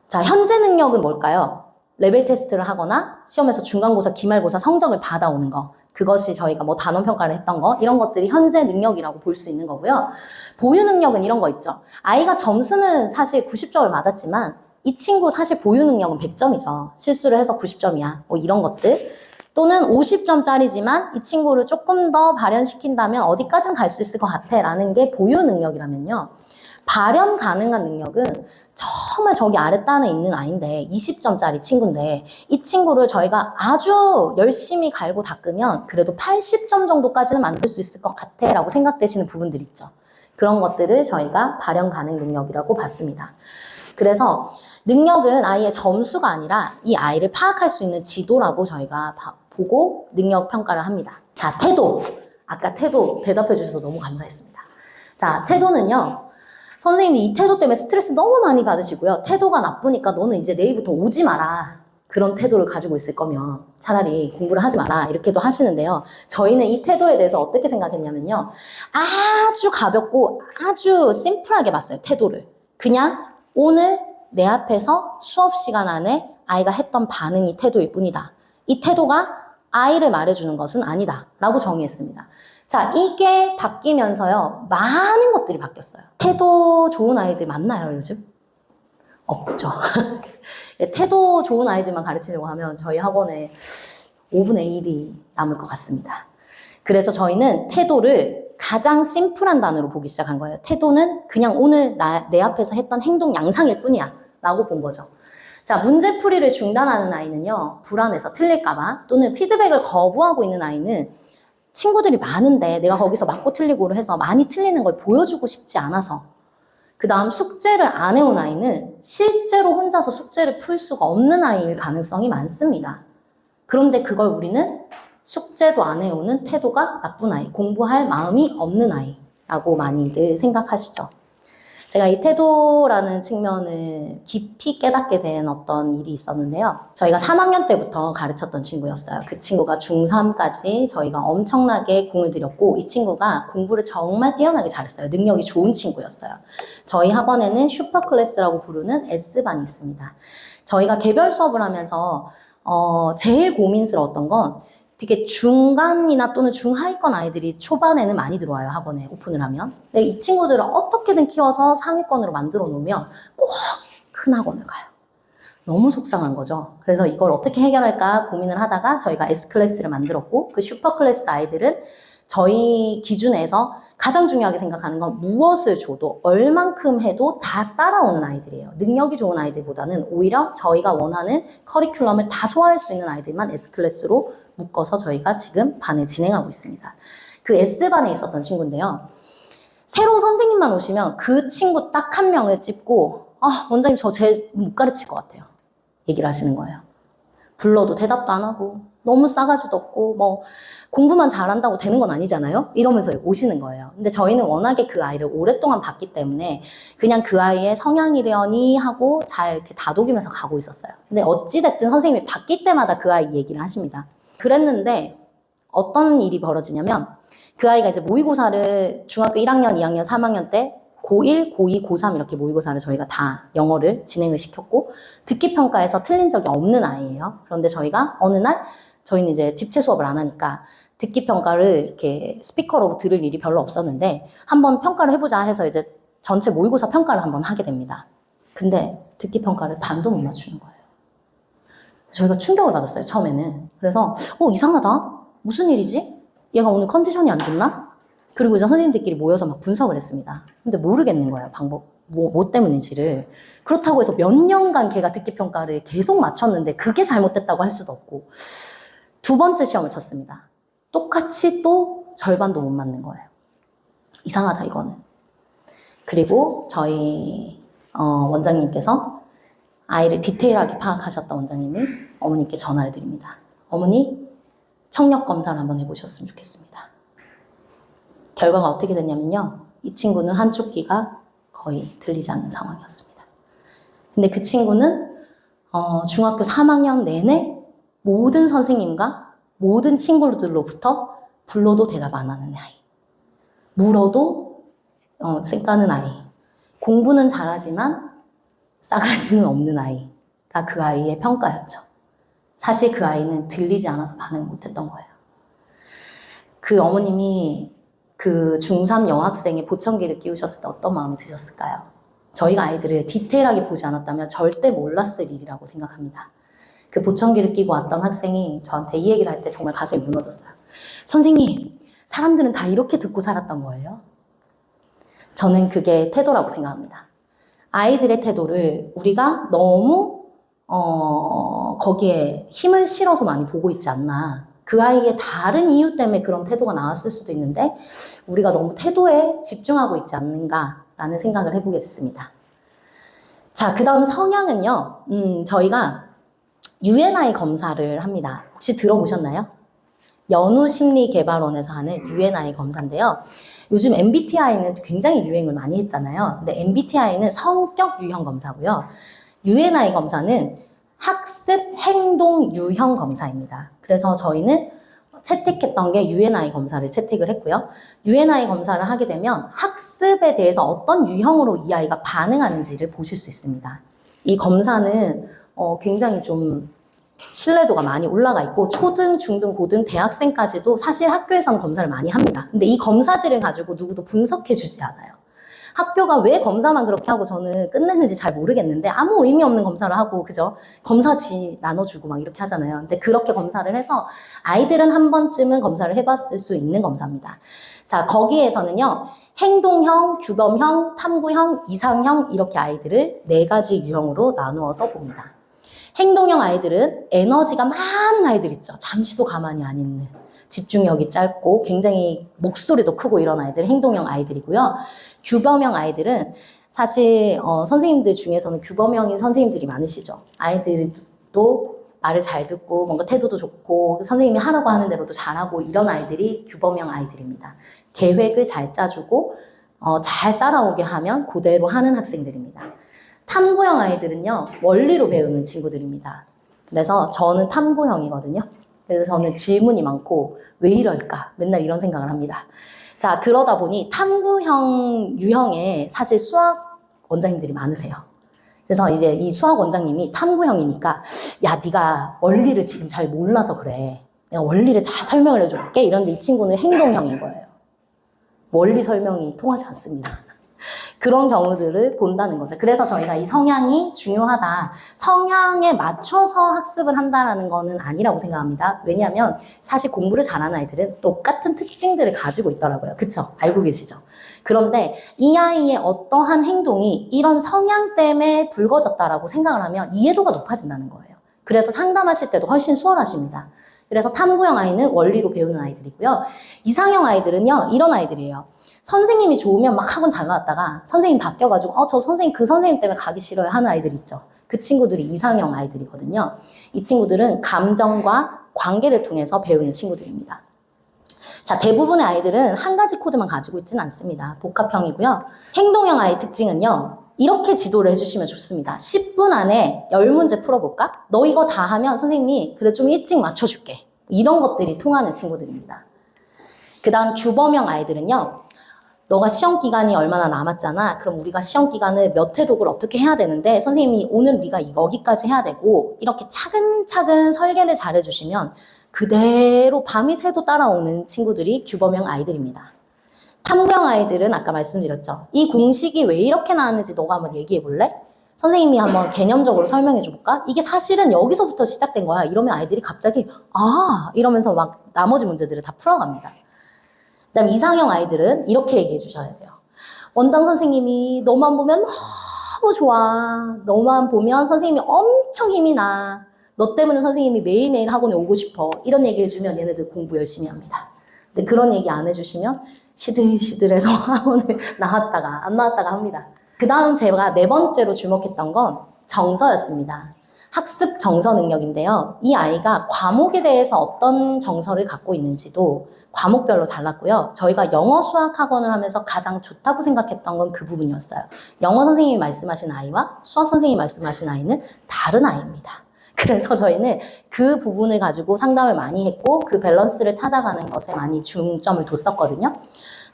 자, 현재 능력은 뭘까요? 레벨 테스트를 하거나 시험에서 중간고사, 기말고사 성적을 받아오는 거. 그것이 저희가 뭐 단원 평가를 했던 거, 이런 것들이 현재 능력이라고 볼 수 있는 거고요. 보유 능력은 이런 거 있죠. 아이가 점수는 사실 90점을 맞았지만 이 친구 사실 보유 능력은 100점이죠. 실수를 해서 90점이야. 뭐 이런 것들. 또는 50점짜리지만 이 친구를 조금 더 발현시킨다면 어디까지는 갈 수 있을 것 같아 라는 게 보유 능력이라면요. 발현 가능한 능력은 정말 저기 아랫단에 있는 아이인데 20점짜리 친구인데 이 친구를 저희가 아주 열심히 갈고 닦으면 그래도 80점 정도까지는 만들 수 있을 것 같아 라고 생각되시는 부분들 있죠. 그런 것들을 저희가 발현 가능 능력이라고 봤습니다. 그래서 능력은 아이의 점수가 아니라 이 아이를 파악할 수 있는 지도라고 저희가 보고 능력 평가를 합니다. 자, 태도. 아까 태도 대답해 주셔서 너무 감사했습니다. 자, 태도는요. 선생님이 이 태도 때문에 스트레스 너무 많이 받으시고요. 태도가 나쁘니까 너는 이제 내일부터 오지 마라. 그런 태도를 가지고 있을 거면 차라리 공부를 하지 마라. 이렇게도 하시는데요. 저희는 이 태도에 대해서 어떻게 생각했냐면요. 아주 가볍고 아주 심플하게 봤어요. 태도를. 그냥 오늘 내 앞에서 수업 시간 안에 아이가 했던 반응이 태도일 뿐이다. 이 태도가 아이를 말해주는 것은 아니다. 라고 정의했습니다. 자, 이게 바뀌면서요. 많은 것들이 바뀌었어요. 태도 좋은 아이들 많나요, 요즘? 없죠. 태도 좋은 아이들만 가르치려고 하면 저희 학원에 5분의 1이 남을 것 같습니다. 그래서 저희는 태도를 가장 심플한 단어로 보기 시작한 거예요. 태도는 그냥 오늘 내 앞에서 했던 행동 양상일 뿐이야. 라고 본 거죠. 자, 문제풀이를 중단하는 아이는요. 불안해서 틀릴까봐 또는 피드백을 거부하고 있는 아이는 친구들이 많은데 내가 거기서 맞고 틀리고를 해서 많이 틀리는 걸 보여주고 싶지 않아서 그 다음 숙제를 안 해온 아이는 실제로 혼자서 숙제를 풀 수가 없는 아이일 가능성이 많습니다. 그런데 그걸 우리는 숙제도 안 해오는 태도가 나쁜 아이, 공부할 마음이 없는 아이라고 많이들 생각하시죠. 제가 이 태도라는 측면을 깊이 깨닫게 된 어떤 일이 있었는데요. 저희가 3학년 때부터 가르쳤던 친구였어요. 그 친구가 중3까지 저희가 엄청나게 공을 들였고 이 친구가 공부를 정말 뛰어나게 잘했어요. 능력이 좋은 친구였어요. 저희 학원에는 슈퍼클래스라고 부르는 S반이 있습니다. 저희가 개별 수업을 하면서 제일 고민스러웠던 건 되게 중간이나 또는 중하위권 아이들이 초반에는 많이 들어와요, 학원에 오픈을 하면. 근데 이 친구들을 어떻게든 키워서 상위권으로 만들어 놓으면 꼭 큰 학원을 가요. 너무 속상한 거죠. 그래서 이걸 어떻게 해결할까 고민을 하다가 저희가 S클래스를 만들었고 그 슈퍼클래스 아이들은 저희 기준에서 가장 중요하게 생각하는 건 무엇을 줘도 얼만큼 해도 다 따라오는 아이들이에요. 능력이 좋은 아이들보다는 오히려 저희가 원하는 커리큘럼을 다 소화할 수 있는 아이들만 S클래스로 묶어서 저희가 지금 반을 진행하고 있습니다. 그 S반에 있었던 친구인데요. 새로 선생님만 오시면 그 친구 딱 한 명을 찝고 원장님 저 쟤 못 가르칠 것 같아요. 얘기를 하시는 거예요. 불러도 대답도 안 하고 너무 싸가지도 없고 뭐 공부만 잘한다고 되는 건 아니잖아요. 이러면서 오시는 거예요. 근데 저희는 워낙에 그 아이를 오랫동안 봤기 때문에 그냥 그 아이의 성향이려니 하고 잘 이렇게 다독이면서 가고 있었어요. 근데 어찌됐든 선생님이 바뀔 때마다 그 아이 얘기를 하십니다. 그랬는데 어떤 일이 벌어지냐면 그 아이가 이제 모의고사를 중학교 1학년, 2학년, 3학년 때 고1, 고2, 고3 이렇게 모의고사를 저희가 다 영어를 진행을 시켰고 듣기평가에서 틀린 적이 없는 아이예요. 그런데 저희가 어느 날 저희는 이제 집체 수업을 안 하니까 듣기평가를 이렇게 스피커로 들을 일이 별로 없었는데 한번 평가를 해보자 해서 이제 전체 모의고사 평가를 한번 하게 됩니다. 근데 듣기평가를 반도 못 맞추는 거예요. 저희가 충격을 받았어요, 처음에는. 그래서 이상하다. 무슨 일이지? 얘가 오늘 컨디션이 안 좋나? 그리고 이제 선생님들끼리 모여서 막 분석을 했습니다. 근데 모르겠는 거예요, 방법. 뭐 때문인지를. 그렇다고 해서 몇 년간 걔가 듣기평가를 계속 맞췄는데 그게 잘못됐다고 할 수도 없고. 두 번째 시험을 쳤습니다. 똑같이 또 절반도 못 맞는 거예요. 이상하다, 이거는. 그리고 저희 원장님께서 아이를 디테일하게 파악하셨던 원장님이 어머니께 전화를 드립니다. 어머니, 청력 검사를 한번 해보셨으면 좋겠습니다. 결과가 어떻게 됐냐면요. 이 친구는 한쪽 귀가 거의 들리지 않는 상황이었습니다. 근데 그 친구는 중학교 3학년 내내 모든 선생님과 모든 친구들로부터 불러도 대답 안 하는 아이. 물어도 쌩까는 아이. 공부는 잘하지만 싸가지는 없는 아이가 그 아이의 평가였죠. 사실 그 아이는 들리지 않아서 반응을 못했던 거예요. 그 어머님이 그 중3 여학생의 보청기를 끼우셨을 때 어떤 마음이 드셨을까요? 저희가 아이들을 디테일하게 보지 않았다면 절대 몰랐을 일이라고 생각합니다. 그 보청기를 끼고 왔던 학생이 저한테 이 얘기를 할 때 정말 가슴이 무너졌어요. 선생님, 사람들은 다 이렇게 듣고 살았던 거예요? 저는 그게 태도라고 생각합니다. 아이들의 태도를 우리가 너무 거기에 힘을 실어서 많이 보고 있지 않나. 그 아이의 다른 이유 때문에 그런 태도가 나왔을 수도 있는데 우리가 너무 태도에 집중하고 있지 않는가라는 생각을 해보게 됐습니다. 자, 그 다음 성향은요. 저희가 UNI 검사를 합니다. 혹시 들어보셨나요? 연우심리개발원에서 하는 UNI 검사인데요. 요즘 MBTI는 굉장히 유행을 많이 했잖아요. 근데 MBTI는 성격 유형 검사고요. UNI 검사는 학습 행동 유형 검사입니다. 그래서 저희는 채택했던 게 UNI 검사를 채택을 했고요. UNI 검사를 하게 되면 학습에 대해서 어떤 유형으로 이 아이가 반응하는지를 보실 수 있습니다. 이 검사는 굉장히 좀 신뢰도가 많이 올라가 있고 초등, 중등, 고등, 대학생까지도 사실 학교에서는 검사를 많이 합니다. 근데 이 검사지를 가지고 누구도 분석해 주지 않아요. 학교가 왜 검사만 그렇게 하고 저는 끝냈는지 잘 모르겠는데 아무 의미 없는 검사를 하고 그죠? 검사지 나눠주고 막 이렇게 하잖아요. 근데 그렇게 검사를 해서 아이들은 한 번쯤은 검사를 해봤을 수 있는 검사입니다. 자, 거기에서는요. 행동형, 규범형, 탐구형, 이상형 이렇게 아이들을 4가지 유형으로 나누어서 봅니다. 행동형 아이들은 에너지가 많은 아이들 있죠. 잠시도 가만히 안 있는. 집중력이 짧고 굉장히 목소리도 크고 이런 아이들 행동형 아이들이고요. 규범형 아이들은 사실 선생님들 중에서는 규범형인 선생님들이 많으시죠. 아이들도 말을 잘 듣고 뭔가 태도도 좋고 선생님이 하라고 하는 대로도 잘하고 이런 아이들이 규범형 아이들입니다. 계획을 잘 짜주고 잘 따라오게 하면 그대로 하는 학생들입니다. 탐구형 아이들은요. 원리로 배우는 친구들입니다. 그래서 저는 탐구형이거든요. 그래서 저는 질문이 많고 왜 이럴까? 맨날 이런 생각을 합니다. 자, 그러다 보니 탐구형 유형에 사실 수학 원장님들이 많으세요. 그래서 이제 이 수학 원장님이 탐구형이니까 야, 네가 원리를 지금 잘 몰라서 그래. 내가 원리를 잘 설명을 해줄게. 이런데 이 친구는 행동형인 거예요. 원리 설명이 통하지 않습니다. 그런 경우들을 본다는 거죠. 그래서 저희가 이 성향이 중요하다. 성향에 맞춰서 학습을 한다는 거는 아니라고 생각합니다. 왜냐하면 사실 공부를 잘하는 아이들은 똑같은 특징들을 가지고 있더라고요. 그쵸? 알고 계시죠? 그런데 이 아이의 어떠한 행동이 이런 성향 때문에 불거졌다라고 생각을 하면 이해도가 높아진다는 거예요. 그래서 상담하실 때도 훨씬 수월하십니다. 그래서 탐구형 아이는 원리로 배우는 아이들이고요. 이상형 아이들은요, 이런 아이들이에요. 선생님이 좋으면 막 학원 잘 나왔다가 선생님 바뀌어가지고 저 선생님 그 선생님 때문에 가기 싫어요 하는 아이들 있죠. 그 친구들이 이상형 아이들이거든요. 이 친구들은 감정과 관계를 통해서 배우는 친구들입니다. 자, 대부분의 아이들은 한 가지 코드만 가지고 있지는 않습니다. 복합형이고요. 행동형 아이 특징은요. 이렇게 지도를 해주시면 좋습니다. 10분 안에 10문제 풀어볼까? 너 이거 다 하면 선생님이 그래 좀 일찍 맞춰줄게. 이런 것들이 통하는 친구들입니다. 그 다음 규범형 아이들은요. 너가 시험 기간이 얼마나 남았잖아. 그럼 우리가 시험 기간을 몇 회독을 어떻게 해야 되는데 선생님이 오늘 네가 여기까지 해야 되고 이렇게 차근차근 설계를 잘 해주시면 그대로 밤이 새도 따라오는 친구들이 규범형 아이들입니다. 탐구형 아이들은 아까 말씀드렸죠. 이 공식이 왜 이렇게 나왔는지 너가 한번 얘기해 볼래? 선생님이 한번 개념적으로 설명해 줄까? 이게 사실은 여기서부터 시작된 거야. 이러면 아이들이 갑자기 이러면서 막 나머지 문제들을 다 풀어갑니다. 그 다음에 이상형 아이들은 이렇게 얘기해 주셔야 돼요. 원장 선생님이 너만 보면 너무 좋아. 너만 보면 선생님이 엄청 힘이 나. 너 때문에 선생님이 매일매일 학원에 오고 싶어. 이런 얘기 해주면 얘네들 공부 열심히 합니다. 근데 그런 얘기 안 해주시면 시들시들해서 학원에 나왔다가 안 나왔다가 합니다. 그 다음 제가 4번째로 주목했던 건 정서였습니다. 학습 정서 능력인데요. 이 아이가 과목에 대해서 어떤 정서를 갖고 있는지도 과목별로 달랐고요. 저희가 영어 수학 학원을 하면서 가장 좋다고 생각했던 건 그 부분이었어요. 영어 선생님이 말씀하신 아이와 수학 선생님이 말씀하신 아이는 다른 아이입니다. 그래서 저희는 그 부분을 가지고 상담을 많이 했고 그 밸런스를 찾아가는 것에 많이 중점을 뒀었거든요.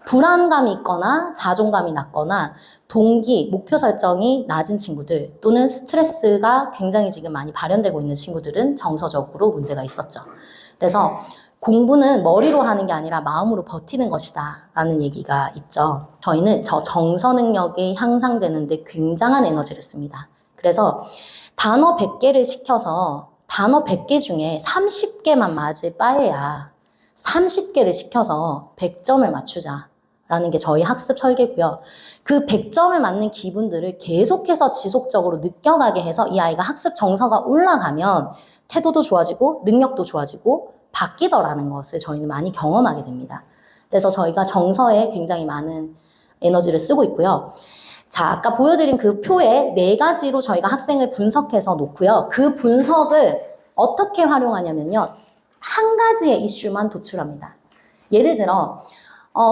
불안감이 있거나 자존감이 낮거나 동기, 목표 설정이 낮은 친구들 또는 스트레스가 굉장히 지금 많이 발현되고 있는 친구들은 정서적으로 문제가 있었죠. 그래서 공부는 머리로 하는 게 아니라 마음으로 버티는 것이다 라는 얘기가 있죠. 저희는 저 정서 능력이 향상되는데 굉장한 에너지를 씁니다. 그래서 단어 100개를 시켜서 단어 100개 중에 30개만 맞을 바에야 30개를 시켜서 100점을 맞추자 라는 게 저희 학습 설계고요. 그 100점을 맞는 기분들을 계속해서 지속적으로 느껴가게 해서 이 아이가 학습 정서가 올라가면 태도도 좋아지고 능력도 좋아지고 바뀌더라는 것을 저희는 많이 경험하게 됩니다. 그래서 저희가 정서에 굉장히 많은 에너지를 쓰고 있고요. 자, 아까 보여드린 그 표에 4가지로 저희가 학생을 분석해서 놓고요. 그 분석을 어떻게 활용하냐면요. 한 가지의 이슈만 도출합니다. 예를 들어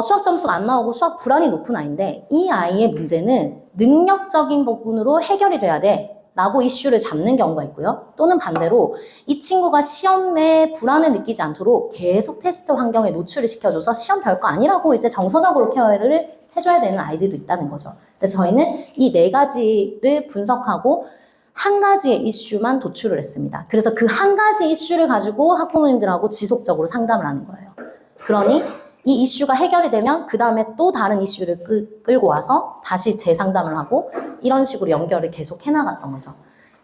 수학 점수가 안 나오고 수학 불안이 높은 아이인데 이 아이의 문제는 능력적인 부분으로 해결이 돼야 돼 라고 이슈를 잡는 경우가 있고요. 또는 반대로 이 친구가 시험에 불안을 느끼지 않도록 계속 테스트 환경에 노출을 시켜줘서 시험 별거 아니라고 이제 정서적으로 케어를 해줘야 되는 아이들도 있다는 거죠. 그래서 저희는 이 4가지를 분석하고 한 가지의 이슈만 도출을 했습니다. 그래서 그 한 가지 이슈를 가지고 학부모님들하고 지속적으로 상담을 하는 거예요. 그러니 이 이슈가 해결이 되면 그 다음에 또 다른 이슈를 끌고 와서 다시 재상담을 하고 이런 식으로 연결을 계속 해나갔던 거죠.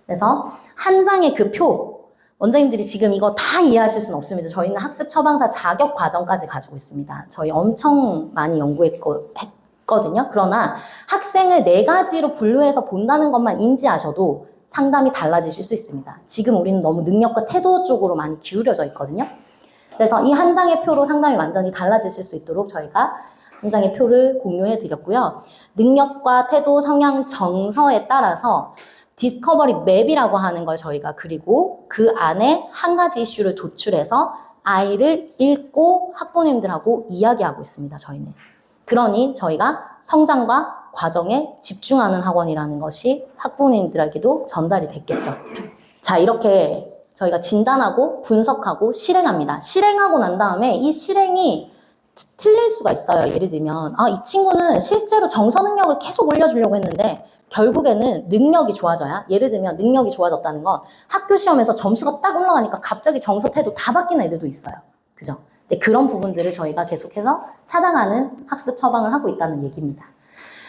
그래서 한 장의 그 표, 원장님들이 지금 이거 다 이해하실 수는 없습니다. 저희는 학습 처방사 자격 과정까지 가지고 있습니다. 저희 엄청 많이 연구했거든요. 그러나 학생을 4가지로 분류해서 본다는 것만 인지하셔도 상담이 달라지실 수 있습니다. 지금 우리는 너무 능력과 태도 쪽으로 많이 기울여져 있거든요. 그래서 이 한 장의 표로 상담이 완전히 달라지실 수 있도록 저희가 한 장의 표를 공유해 드렸고요. 능력과 태도, 성향, 정서에 따라서 디스커버리 맵이라고 하는 걸 저희가 그리고 그 안에 한 가지 이슈를 도출해서 아이를 읽고 학부모님들하고 이야기하고 있습니다. 저희는. 그러니 저희가 성장과 과정에 집중하는 학원이라는 것이 학부모님들에게도 전달이 됐겠죠. 자, 이렇게 저희가 진단하고 분석하고 실행합니다. 실행하고 난 다음에 이 실행이 틀릴 수가 있어요. 예를 들면 이 친구는 실제로 정서 능력을 계속 올려주려고 했는데 결국에는 능력이 좋아져야, 예를 들면 능력이 좋아졌다는 건 학교 시험에서 점수가 딱 올라가니까 갑자기 정서 태도 다 바뀌는 애들도 있어요. 그죠? 근데 그런 부분들을 저희가 계속해서 찾아가는 학습 처방을 하고 있다는 얘기입니다.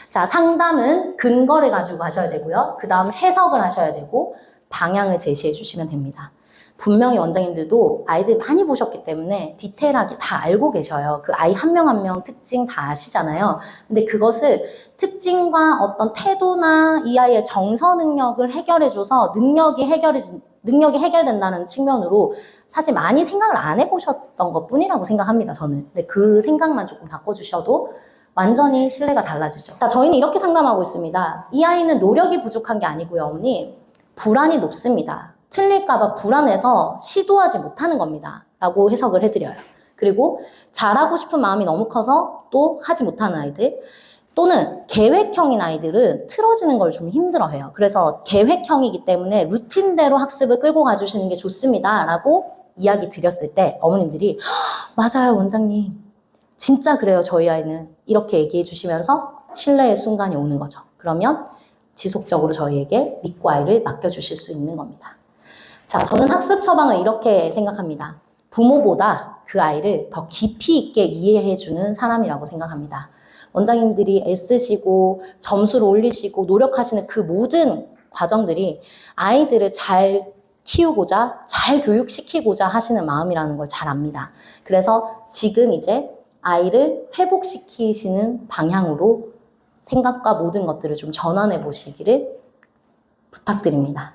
자, 상담은 근거를 가지고 하셔야 되고요. 그 다음 해석을 하셔야 되고 방향을 제시해 주시면 됩니다. 분명히 원장님들도 아이들 많이 보셨기 때문에 디테일하게 다 알고 계셔요. 그 아이 한 명 한 명 특징 다 아시잖아요. 근데 그것을 특징과 어떤 태도나 이 아이의 정서 능력을 해결해줘서 능력이 해결된다는 측면으로 사실 많이 생각을 안 해보셨던 것 뿐이라고 생각합니다, 저는. 근데 그 생각만 조금 바꿔주셔도 완전히 신뢰가 달라지죠. 자, 저희는 이렇게 상담하고 있습니다. 이 아이는 노력이 부족한 게 아니고요, 어머니. 불안이 높습니다. 틀릴까봐 불안해서 시도하지 못하는 겁니다. 라고 해석을 해드려요. 그리고 잘하고 싶은 마음이 너무 커서 또 하지 못하는 아이들, 또는 계획형인 아이들은 틀어지는 걸 좀 힘들어해요. 그래서 계획형이기 때문에 루틴대로 학습을 끌고 가주시는 게 좋습니다. 라고 이야기 드렸을 때 어머님들이 맞아요, 원장님. 진짜 그래요, 저희 아이는. 이렇게 얘기해 주시면서 신뢰의 순간이 오는 거죠. 그러면 지속적으로 저희에게 믿고 아이를 맡겨주실 수 있는 겁니다. 자, 저는 학습 처방을 이렇게 생각합니다. 부모보다 그 아이를 더 깊이 있게 이해해주는 사람이라고 생각합니다. 원장님들이 애쓰시고 점수를 올리시고 노력하시는 그 모든 과정들이 아이들을 잘 키우고자, 잘 교육시키고자 하시는 마음이라는 걸 잘 압니다. 그래서 지금 이제 아이를 회복시키시는 방향으로 생각과 모든 것들을 좀 전환해 보시기를 부탁드립니다.